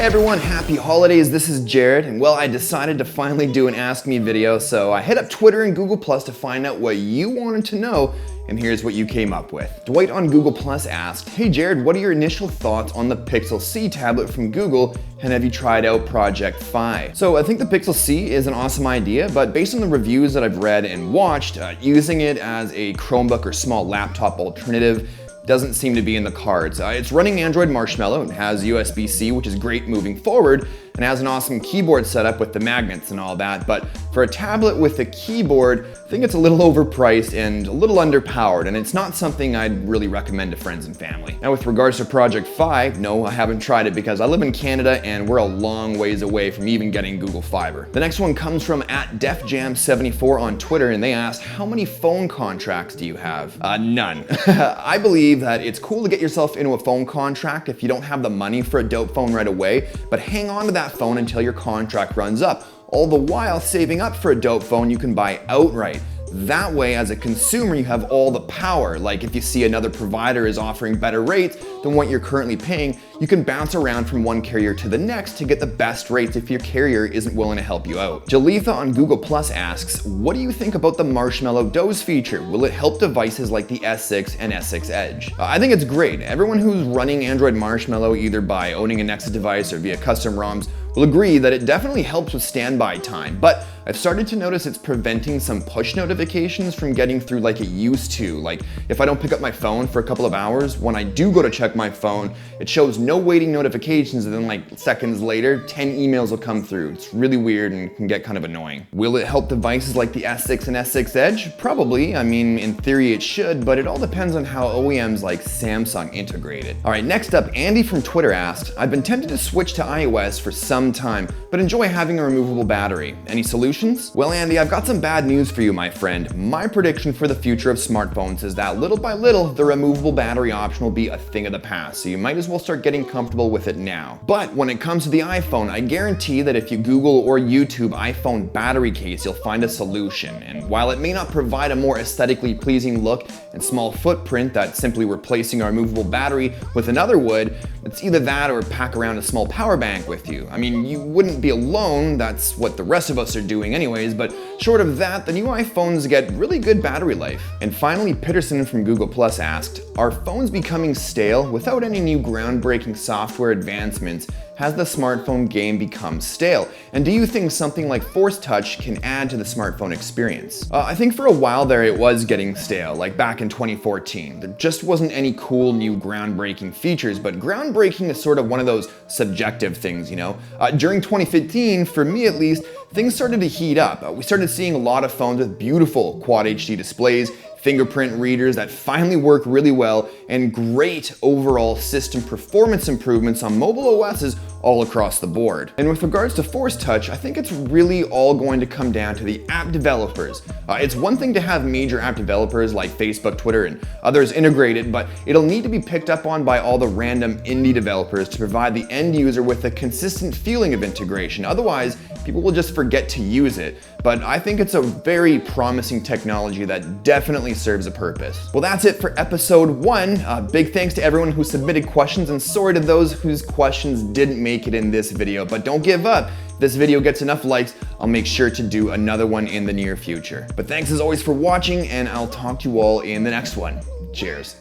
everyone, happy holidays. This is Jared, and well, I decided to finally do an Ask Me video, so I hit up Twitter and Google Plus to find out what you wanted to know, and here's what you came up with. Dwight on Google Plus asked, "Hey Jared, what are your initial thoughts on the Pixel C tablet from Google, and have you tried out Project Fi?" So I think the Pixel C is an awesome idea, but based on the reviews that I've read and watched, using it as a Chromebook or small laptop alternative doesn't seem to be in the cards. It's running Android Marshmallow and has USB-C, which is great moving forward, and has an awesome keyboard setup with the magnets and all that, but for a tablet with a keyboard, I think it's a little overpriced and a little underpowered, and it's not something I'd really recommend to friends and family. Now with regards to Project Fi, no, I haven't tried it because I live in Canada and we're a long ways away from even getting Google Fiber. The next one comes from @DefJam74 on Twitter, and they asked, "How many phone contracts do you have?" None. I believe that it's cool to get yourself into a phone contract if you don't have the money for a dope phone right away, but hang on to that phone until your contract runs up, all the while saving up for a dope phone you can buy outright. That way, as a consumer, you have all the power. Like if you see another provider is offering better rates than what you're currently paying, you can bounce around from one carrier to the next to get the best rates if your carrier isn't willing to help you out. Jalitha on Google Plus asks, "What do you think about the Marshmallow Doze feature? Will it help devices like the S6 and S6 Edge?" I think it's great. Everyone who's running Android Marshmallow either by owning a Nexus device or via custom ROMs will agree that it definitely helps with standby time, but I've started to notice it's preventing some push notifications from getting through like it used to. Like if I don't pick up my phone for a couple of hours, when I do go to check my phone, it shows no waiting notifications, and then like seconds later, 10 emails will come through. It's really weird and can get kind of annoying. Will it help devices like the S6 and S6 Edge? Probably. I mean, in theory it should, but it all depends on how OEMs like Samsung integrate it. All right, next up, Andy from Twitter asked, "I've been tempted to switch to iOS for some time, but enjoy having a removable battery. Any solutions?" Well, Andy, I've got some bad news for you, my friend. My prediction for the future of smartphones is that little by little, the removable battery option will be a thing of the past, so you might as well start getting comfortable with it now. But when it comes to the iPhone, I guarantee that if you Google or YouTube iPhone battery case, you'll find a solution. And while it may not provide a more aesthetically pleasing look and small footprint that simply replacing a removable battery with another would, it's either that or pack around a small power bank with you. I mean, you wouldn't be alone, that's what the rest of us are doing anyways, but short of that, the new iPhones get really good battery life. And finally, Peterson from Google Plus asked, "Are phones becoming stale without any new groundbreaking software advancements? Has the smartphone game become stale? And do you think something like Force Touch can add to the smartphone experience?" I think for a while there it was getting stale, like back in 2014. There just wasn't any cool new groundbreaking features, but groundbreaking is sort of one of those subjective things, you know? During 2015, for me at least, things started to heat up. We started seeing a lot of phones with beautiful Quad HD displays, fingerprint readers that finally work really well, and great overall system performance improvements on mobile OSs all across the board. And with regards to Force Touch, I think it's really all going to come down to the app developers. It's one thing to have major app developers like Facebook, Twitter, and others integrated, but it'll need to be picked up on by all the random indie developers to provide the end user with a consistent feeling of integration. Otherwise, people will just forget to use it. But I think it's a very promising technology that definitely serves a purpose. Well, that's it for episode 1. Big thanks to everyone who submitted questions, and sorry to those whose questions didn't make it in this video, but don't give up. If this video gets enough likes, I'll make sure to do another one in the near future. But thanks as always for watching, and I'll talk to you all in the next one. Cheers.